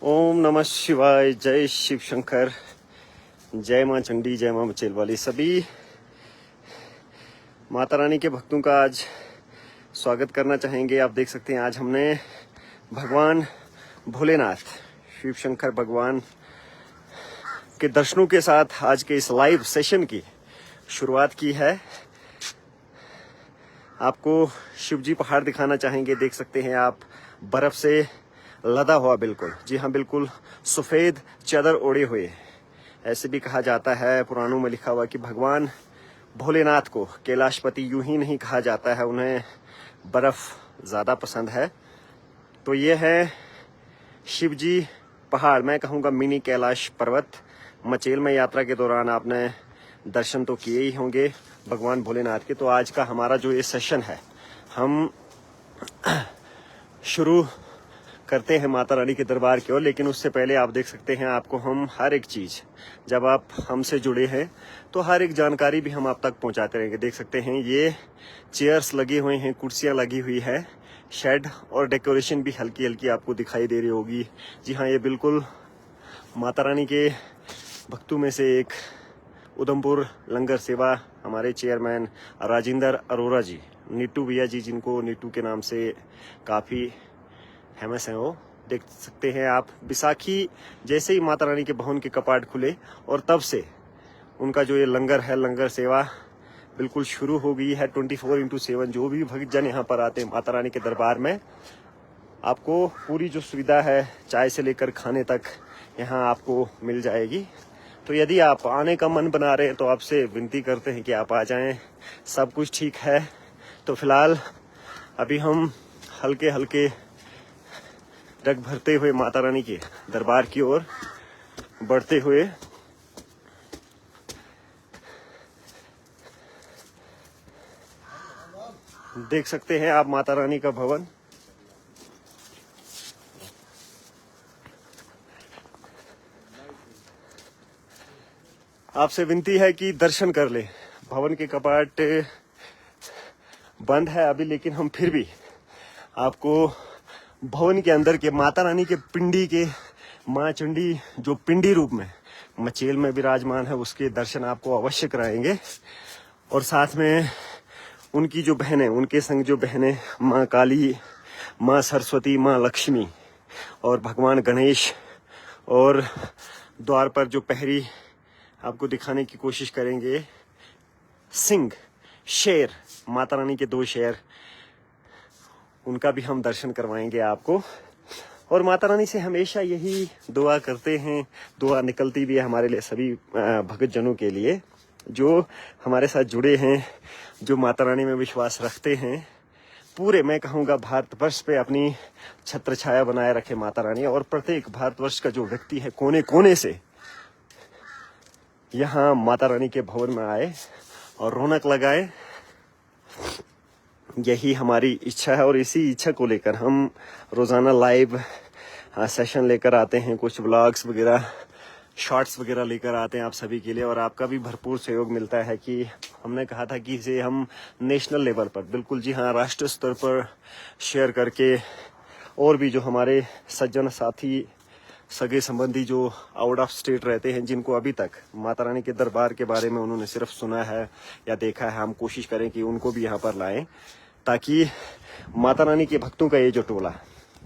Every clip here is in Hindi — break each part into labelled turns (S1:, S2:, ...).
S1: ओम नमः शिवाय। जय शिव शंकर, जय मां चंडी, जय मां मचेल वाली। सभी माता रानी के भक्तों का आज स्वागत करना चाहेंगे। आप देख सकते हैं आज हमने भगवान भोलेनाथ शिव शंकर भगवान के दर्शनों के साथ आज के इस लाइव सेशन की शुरुआत की है। आपको शिवजी पहाड़ दिखाना चाहेंगे। देख सकते हैं आप बर्फ से लदा हुआ, बिल्कुल, जी हाँ, बिल्कुल सफेद चादर ओढ़े हुए। ऐसे भी कहा जाता है, पुराणों में लिखा हुआ कि भगवान भोलेनाथ को कैलाशपति यूं ही नहीं कहा जाता है, उन्हें बर्फ ज्यादा पसंद है। तो ये है शिवजी पहाड़, मैं कहूँगा मिनी कैलाश पर्वत। मचेल में यात्रा के दौरान आपने दर्शन तो किए ही होंगे भगवान भोलेनाथ के। तो आज का हमारा जो ये सेशन है, हम शुरू करते हैं माता रानी के दरबार की ओर। लेकिन उससे पहले आप देख सकते हैं, आपको हम हर एक चीज़, जब आप हमसे जुड़े हैं तो हर एक जानकारी भी हम आप तक पहुंचाते रहेंगे। देख सकते हैं ये चेयर्स लगे हुए हैं, कुर्सियां लगी हुई है, शेड और डेकोरेशन भी हल्की हल्की आपको दिखाई दे रही होगी। जी हाँ, ये बिल्कुल माता रानी के भक्तों में से एक उधमपुर लंगर सेवा हमारे चेयरमैन राजिंदर अरोरा जी, नीटू भैया जी, जिनको नीटू के नाम से काफ़ी फेमस हैं, वो देख सकते हैं आप। बैसाखी जैसे ही माता रानी के भवन के कपाट खुले और तब से उनका जो ये लंगर है, लंगर सेवा बिल्कुल शुरू हो गई है। 24x7 जो भी भक्तजन यहाँ पर आते हैं माता रानी के दरबार में, आपको पूरी जो सुविधा है, चाय से लेकर खाने तक, यहाँ आपको मिल जाएगी। तो यदि आप आने का मन बना रहे हैं तो आपसे विनती करते हैं कि आप आ जाएं। सब कुछ ठीक है। तो फिलहाल अभी हम हल्के हल्के डग भरते हुए माता रानी के दरबार की ओर बढ़ते हुए देख सकते हैं आप माता रानी का भवन। आपसे विनती है कि दर्शन कर ले। भवन के कपाट बंद है अभी, लेकिन हम फिर भी आपको भवन के अंदर के माता रानी के पिंडी के, माँ चंडी जो पिंडी रूप में मचेल में विराजमान है, उसके दर्शन आपको अवश्य कराएंगे। और साथ में उनकी जो बहनें, उनके संग जो बहनें, माँ काली, माँ सरस्वती, माँ लक्ष्मी और भगवान गणेश, और द्वार पर जो पहरी आपको दिखाने की कोशिश करेंगे, सिंह, शेर, माता रानी के 2 शेर, उनका भी हम दर्शन करवाएंगे आपको। और माता रानी से हमेशा यही दुआ करते हैं, दुआ निकलती भी है हमारे लिए, सभी भक्त जनों के लिए जो हमारे साथ जुड़े हैं, जो माता रानी में विश्वास रखते हैं। पूरे, मैं कहूँगा, भारतवर्ष पे अपनी छत्र छाया बनाए रखे माता रानी। और प्रत्येक भारतवर्ष का जो व्यक्ति है, कोने कोने से यहाँ माता रानी के भवन में आए और रौनक लगाए, यही हमारी इच्छा है। और इसी इच्छा को लेकर हम रोजाना लाइव सेशन लेकर आते हैं, कुछ व्लॉग्स वगैरह, शॉर्ट्स वगैरह लेकर आते हैं आप सभी के लिए। और आपका भी भरपूर सहयोग मिलता है कि हमने कहा था कि इसे हम नेशनल लेवल पर, बिल्कुल जी हाँ, राष्ट्रीय स्तर पर शेयर करके, और भी जो हमारे सज्जन साथी, सगे संबंधी जो आउट ऑफ स्टेट रहते हैं, जिनको अभी तक माता रानी के दरबार के बारे में उन्होंने सिर्फ सुना है या देखा है, हम कोशिश करें कि उनको भी यहाँ पर लाएं, ताकि माता रानी के भक्तों का ये जो टोला,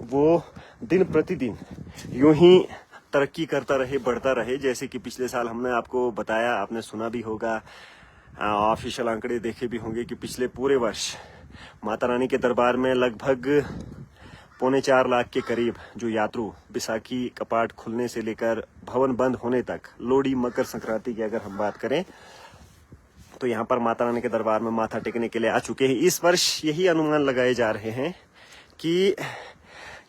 S1: वो दिन प्रतिदिन यूं ही तरक्की करता रहे, बढ़ता रहे। जैसे कि पिछले साल हमने आपको बताया, आपने सुना भी होगा, ऑफिशियल आंकड़े देखे भी होंगे कि पिछले पूरे वर्ष माता रानी के दरबार में लगभग 4.25 लाख के करीब जो यात्रु बैसाखी कपाट खुलने से लेकर भवन बंद होने तक, लोहड़ी, मकर संक्रांति की अगर हम बात करें, तो यहाँ पर माता रानी के दरबार में माथा टेकने के लिए आ चुके हैं। इस वर्ष यही अनुमान लगाए जा रहे हैं कि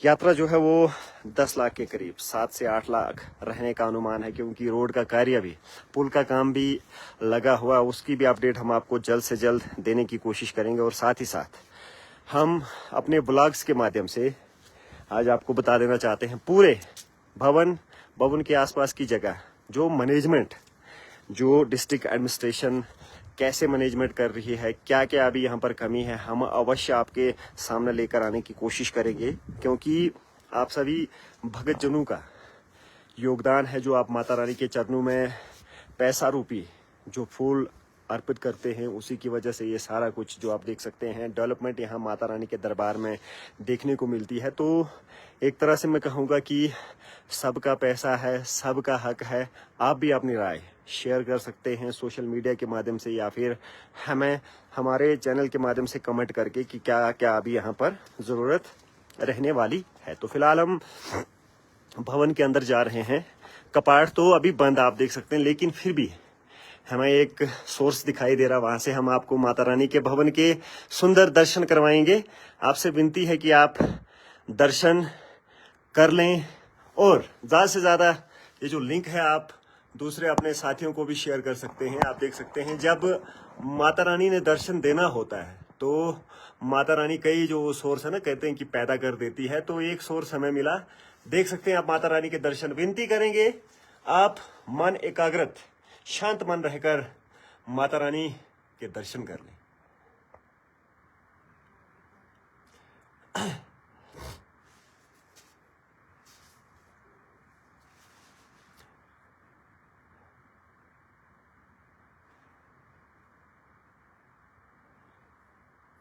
S1: यात्रा जो है वो 10 लाख के करीब, 7 से 8 लाख रहने का अनुमान है, क्योंकि रोड का कार्य भी, पुल का काम भी लगा हुआ, उसकी भी अपडेट हम आपको जल्द से जल्द देने की कोशिश करेंगे। और साथ ही साथ हम अपने ब्लॉग्स के माध्यम से आज आपको बता देना चाहते हैं, पूरे भवन के आसपास की जगह जो मैनेजमेंट, जो डिस्ट्रिक्ट एडमिनिस्ट्रेशन कैसे मैनेजमेंट कर रही है, क्या क्या अभी यहाँ पर कमी है, हम अवश्य आपके सामने लेकर आने की कोशिश करेंगे। क्योंकि आप सभी भगत जनों का योगदान है, जो आप माता रानी के चरणों में पैसा रूपी जो फूल अर्पित करते हैं, उसी की वजह से ये सारा कुछ जो आप देख सकते हैं डेवलपमेंट यहाँ माता रानी के दरबार में देखने को मिलती है। तो एक तरह से मैं कहूँगा कि सबका पैसा है, सबका हक है। आप भी अपनी राय शेयर कर सकते हैं सोशल मीडिया के माध्यम से, या फिर हमें हमारे चैनल के माध्यम से कमेंट करके कि क्या क्या अभी यहाँ पर ज़रूरत रहने वाली है। तो फिलहाल हम भवन के अंदर जा रहे हैं। कपाट तो अभी बंद आप देख सकते हैं, लेकिन फिर भी हमें एक सोर्स दिखाई दे रहा, वहां से हम आपको माता रानी के भवन के सुंदर दर्शन करवाएंगे। आपसे विनती है कि आप दर्शन कर लें, और ज़्यादा से ज़्यादा ये जो लिंक है आप दूसरे अपने साथियों को भी शेयर कर सकते हैं। आप देख सकते हैं जब माता रानी ने दर्शन देना होता है तो माता रानी कई जो सोर्स है ना, कहते हैं कि पैदा कर देती है, तो एक सोर्स हमें मिला। देख सकते हैं आप माता रानी के दर्शन। विनती करेंगे आप मन एकाग्रत शांत मन रहकर माता रानी के दर्शन कर लें।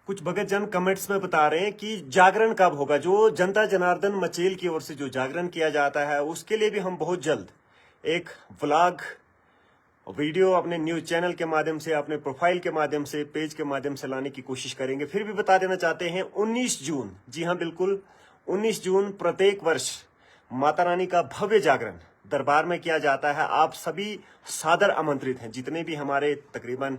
S1: कुछ भगत जन कमेंट्स में बता रहे हैं कि जागरण कब होगा। जो जनता जनार्दन मचेल की ओर से जो जागरण किया जाता है, उसके लिए भी हम बहुत जल्द एक व्लॉग वीडियो अपने न्यूज चैनल के माध्यम से, अपने प्रोफाइल के माध्यम से, पेज के माध्यम से लाने की कोशिश करेंगे। फिर भी बता देना चाहते हैं 19 जून, जी हाँ बिल्कुल 19 जून प्रत्येक वर्ष माता रानी का भव्य जागरण दरबार में किया जाता है। आप सभी सादर आमंत्रित हैं। जितने भी हमारे तकरीबन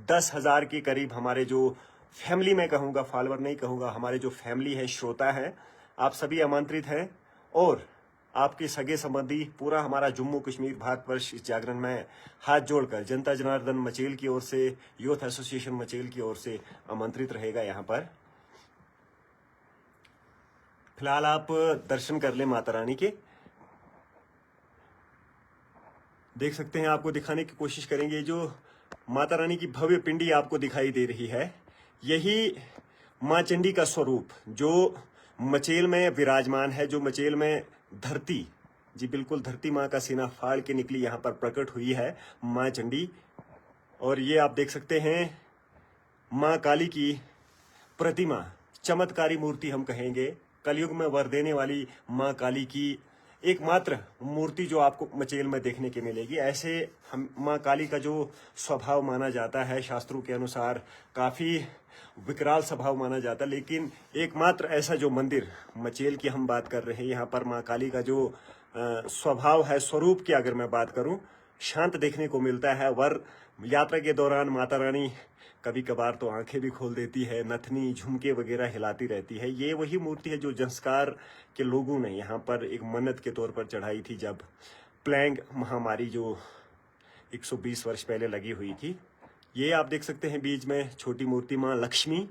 S1: 10,000 के करीब हमारे जो फैमिली में कहूँगा, फॉलोअर नहीं कहूँगा, हमारे जो फैमिली है, श्रोता हैं, आप सभी आमंत्रित हैं। और आपके सगे संबंधी, पूरा हमारा जम्मू कश्मीर भारतवर्ष इस जागरण में हाथ जोड़कर जनता जनार्दन मचेल की ओर से, यूथ एसोसिएशन मचेल की ओर से आमंत्रित रहेगा यहाँ पर। फिलहाल आप दर्शन कर लें माता रानी के। देख सकते हैं, आपको दिखाने की कोशिश करेंगे। जो माता रानी की भव्य पिंडी आपको दिखाई दे रही है, यही माँ चंडी का स्वरूप जो मचेल में विराजमान है, जो मचेल में धरती, जी बिल्कुल धरती माँ का सीना फाड़ के निकली यहाँ पर प्रकट हुई है माँ चंडी। और ये आप देख सकते हैं माँ काली की प्रतिमा, चमत्कारी मूर्ति हम कहेंगे, कलयुग में वर देने वाली माँ काली की एकमात्र मूर्ति जो आपको मचेल में देखने के मिलेगी। ऐसे हम माँ काली का जो स्वभाव माना जाता है, शास्त्रों के अनुसार काफी विकराल स्वभाव माना जाता है, लेकिन एकमात्र ऐसा जो मंदिर मचेल की हम बात कर रहे हैं, यहाँ पर माँ काली का जो स्वभाव है, स्वरूप की अगर मैं बात करूं, शांत देखने को मिलता है। वर यात्रा के दौरान माता रानी कभी कभार तो आंखें भी खोल देती है, नथनी झुमके वगैरह हिलाती रहती है। ये वही मूर्ति है जो जंस्कार के लोगों ने यहाँ पर एक मन्नत के तौर पर चढ़ाई थी, जब प्लेग महामारी जो 120 वर्ष पहले लगी हुई थी। ये आप देख सकते हैं बीच में छोटी मूर्ति माँ लक्ष्मी,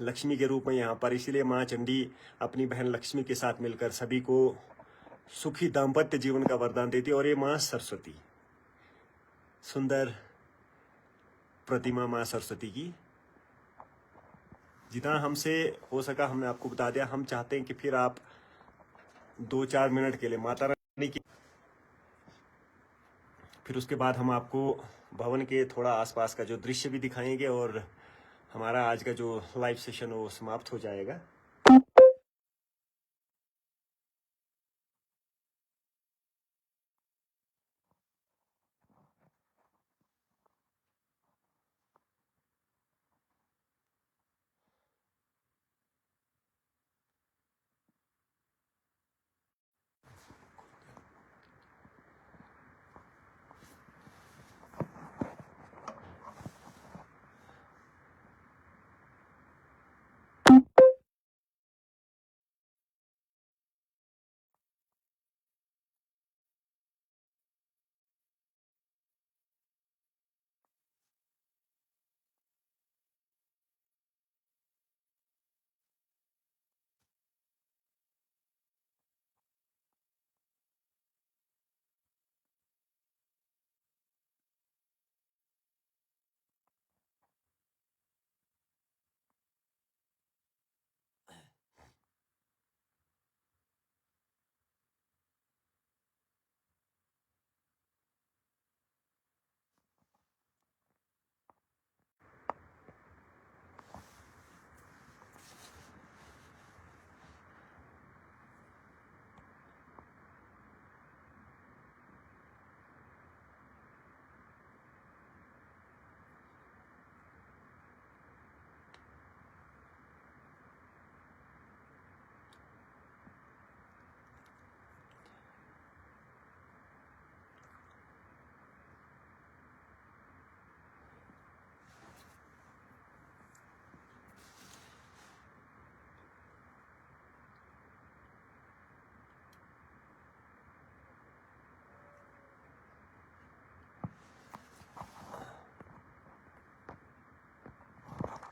S1: लक्ष्मी के रूप में यहाँ पर। इसीलिए माँ चंडी अपनी बहन लक्ष्मी के साथ मिलकर सभी को सुखी दाम्पत्य जीवन का वरदान देती है। और ये माँ सरस्वती, सुंदर प्रतिमा माँ सरस्वती की। जितना हमसे हो सका हमने आपको बता दिया। हम चाहते हैं कि फिर आप 2-4 मिनट के लिए माता रानी की, फिर उसके बाद हम आपको भवन के थोड़ा आसपास का जो दृश्य भी दिखाएंगे, और हमारा आज का जो लाइव सेशन वो समाप्त हो जाएगा।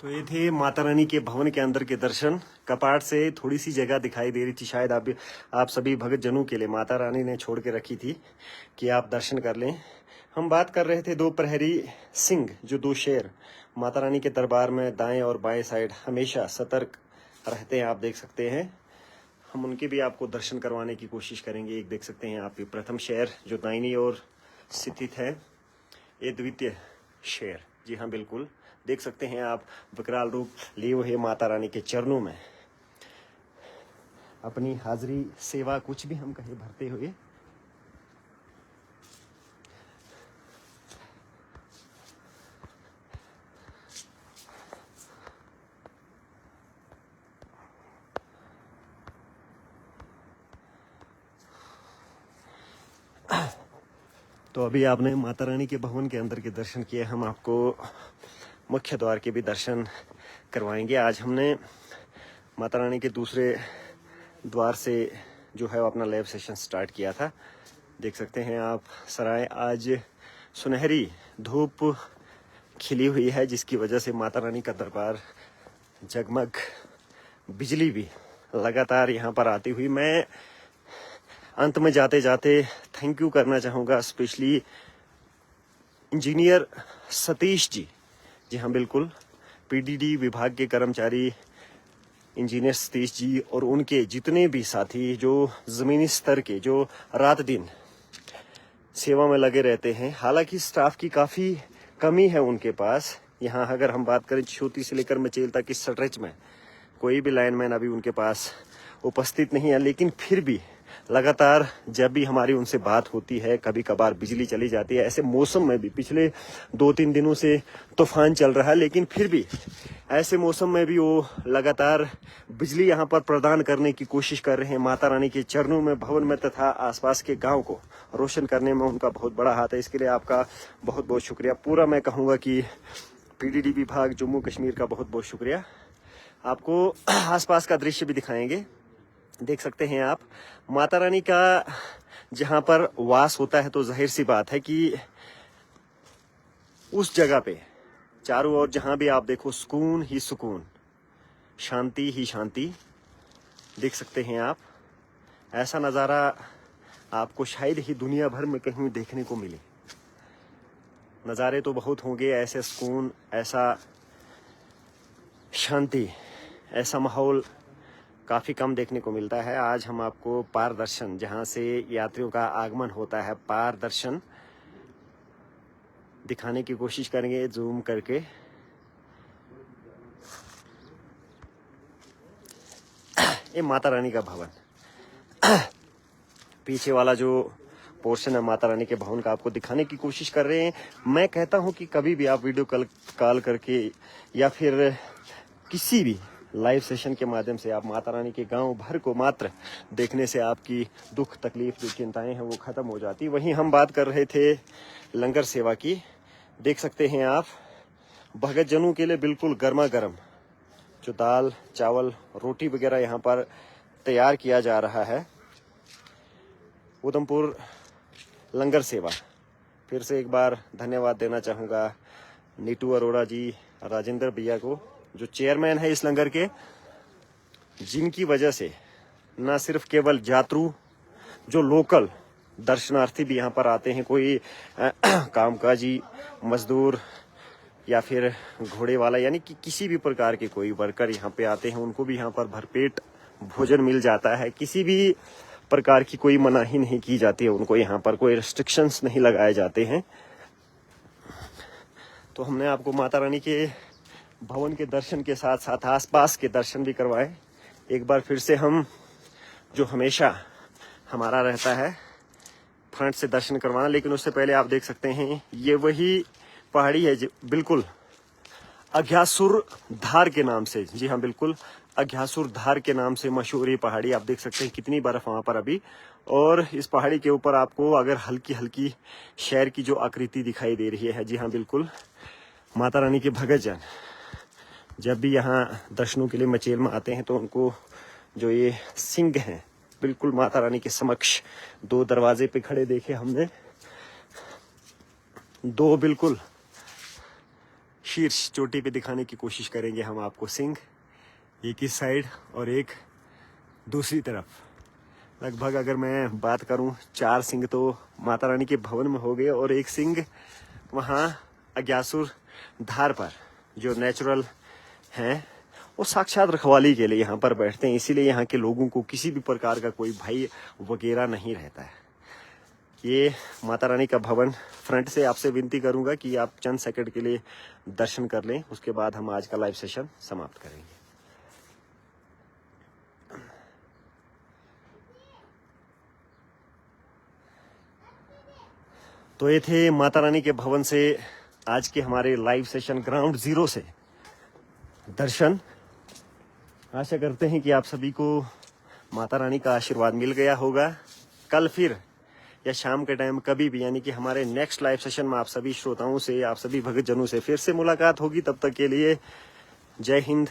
S1: तो ये थे माता रानी के भवन के अंदर के दर्शन। कपाट से थोड़ी सी जगह दिखाई दे रही थी, शायद आप सभी भगत जनों के लिए माता रानी ने छोड़ के रखी थी कि आप दर्शन कर लें। हम बात कर रहे थे दो प्रहरी सिंह, जो दो शेर माता रानी के दरबार में दाएं और बाएं साइड हमेशा सतर्क रहते हैं, आप देख सकते हैं। हम उनके भी आपको दर्शन करवाने की कोशिश करेंगे। एक देख सकते हैं आप, प्रथम शेर जो दाहिनी ओर स्थित है, ये द्वितीय शेर, जी हाँ बिल्कुल देख सकते हैं आप, विकराल रूप लिए हुए माता रानी के चरणों में अपनी हाजिरी सेवा कुछ भी हम कहे भरते हुए। तो अभी आपने माता रानी के भवन के अंदर के दर्शन किए, हम आपको मुख्य द्वार के भी दर्शन करवाएंगे। आज हमने माता रानी के दूसरे द्वार से जो है अपना लाइव सेशन स्टार्ट किया था। देख सकते हैं आप सराय, आज सुनहरी धूप खिली हुई है, जिसकी वजह से माता रानी का दरबार जगमग, बिजली भी लगातार यहाँ पर आती हुई। मैं अंत में जाते जाते थैंक यू करना चाहूँगा स्पेशली इंजीनियर सतीश जी हाँ बिल्कुल, पीडीडी विभाग के कर्मचारी इंजीनियर सतीश जी और उनके जितने भी साथी जो ज़मीनी स्तर के, जो रात दिन सेवा में लगे रहते हैं। हालांकि स्टाफ की काफ़ी कमी है उनके पास। यहाँ अगर हम बात करें छोटी से लेकर मचेल तक इस स्ट्रेच में कोई भी लाइनमैन अभी उनके पास उपस्थित नहीं है, लेकिन फिर भी लगातार जब भी हमारी उनसे बात होती है, कभी कभार बिजली चली जाती है। ऐसे मौसम में भी पिछले 2-3 दिनों से तूफान चल रहा है, लेकिन फिर भी ऐसे मौसम में भी वो लगातार बिजली यहाँ पर प्रदान करने की कोशिश कर रहे हैं। माता रानी के चरणों में, भवन में तथा आसपास के गांव को रोशन करने में उनका बहुत बड़ा हाथ है। इसके लिए आपका बहुत बहुत शुक्रिया। पूरा मैं कहूँगा कि पीडीडी विभाग जम्मू कश्मीर का बहुत बहुत शुक्रिया। आपको आसपास का दृश्य भी दिखाएंगे। देख सकते हैं आप, माता रानी का जहाँ पर वास होता है तो जाहिर सी बात है कि उस जगह पे चारों ओर जहाँ भी आप देखो सुकून ही सुकून, शांति ही शांति। देख सकते हैं आप, ऐसा नज़ारा आपको शायद ही दुनिया भर में कहीं देखने को मिले। नज़ारे तो बहुत होंगे, ऐसे सुकून, ऐसा शांति, ऐसा माहौल काफ़ी कम देखने को मिलता है। आज हम आपको पार दर्शन, जहाँ से यात्रियों का आगमन होता है, पार दर्शन दिखाने की कोशिश करेंगे जूम करके। ये माता रानी का भवन, पीछे वाला जो पोर्शन है माता रानी के भवन का आपको दिखाने की कोशिश कर रहे हैं। मैं कहता हूं कि कभी भी आप वीडियो कॉल करके या फिर किसी भी लाइव सेशन के माध्यम से आप माता रानी के गांव भर को मात्र देखने से आपकी दुख तकलीफ जो चिंताएं हैं वो खत्म हो जाती। वहीं हम बात कर रहे थे लंगर सेवा की। देख सकते हैं आप, भगत जनों के लिए बिल्कुल गर्मा गर्म जो दाल चावल रोटी वगैरह यहाँ पर तैयार किया जा रहा है। उधमपुर लंगर सेवा, फिर से एक बार धन्यवाद देना चाहूँगा नीतू अरोड़ा जी, राजेंद्र भैया को, जो चेयरमैन है इस लंगर के, जिनकी वजह से न सिर्फ केवल यात्रु, जो लोकल दर्शनार्थी भी यहाँ पर आते हैं, कोई कामकाजी मजदूर या फिर घोड़े वाला, यानी कि किसी भी प्रकार के कोई वर्कर यहाँ पे आते हैं, उनको भी यहाँ पर भरपेट भोजन मिल जाता है। किसी भी प्रकार की कोई मनाही नहीं की जाती है उनको, यहाँ पर कोई रिस्ट्रिक्शंस नहीं लगाए जाते हैं। तो हमने आपको माता रानी के भवन के दर्शन के साथ साथ आसपास के दर्शन भी करवाए। एक बार फिर से हम, जो हमेशा हमारा रहता है, फ्रंट से दर्शन करवाना, लेकिन उससे पहले आप देख सकते हैं ये वही पहाड़ी है बिल्कुल अघ्यासुर धार के नाम से, जी हाँ बिल्कुल अघ्यासुर धार के नाम से मशहूर ये पहाड़ी। आप देख सकते हैं कितनी बर्फ वहाँ पर अभी, और इस पहाड़ी के ऊपर आपको अगर हल्की हल्की शहर की जो आकृति दिखाई दे रही है, जी हाँ बिल्कुल माता रानी के भगत जन जब भी यहाँ दर्शनों के लिए मचेल में आते हैं तो उनको जो ये सिंह हैं बिल्कुल माता रानी के समक्ष दो दरवाजे पे खड़े देखे हमने। दो बिल्कुल शीर्ष चोटी पे दिखाने की कोशिश करेंगे हम आपको सिंह, एक इस साइड और एक दूसरी तरफ। लगभग अगर मैं बात करूं 4 सिंह तो माता रानी के भवन में हो गए और एक सिंह वहाँ अज्ञासुर धार पर जो नेचुरल हैं वो साक्षात रखवाली के लिए यहाँ पर बैठते हैं, इसीलिए यहाँ के लोगों को किसी भी प्रकार का कोई भय वगैरह नहीं रहता है। ये माता रानी का भवन फ्रंट से आपसे विनती करूंगा कि आप चंद सेकंड के लिए दर्शन कर लें, उसके बाद हम आज का लाइव सेशन समाप्त करेंगे। तो ये थे माता रानी के भवन से आज के हमारे लाइव सेशन ग्राउंड जीरो से दर्शन। आशा करते हैं कि आप सभी को माता रानी का आशीर्वाद मिल गया होगा। कल फिर या शाम के टाइम कभी भी, यानी कि हमारे नेक्स्ट लाइव सेशन में आप सभी श्रोताओं से, आप सभी भक्तजनों से फिर से मुलाकात होगी। तब तक के लिए जय हिंद,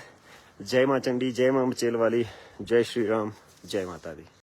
S1: जय मां चंडी, जय मां मचेल वाली, जय श्री राम, जय माता दी।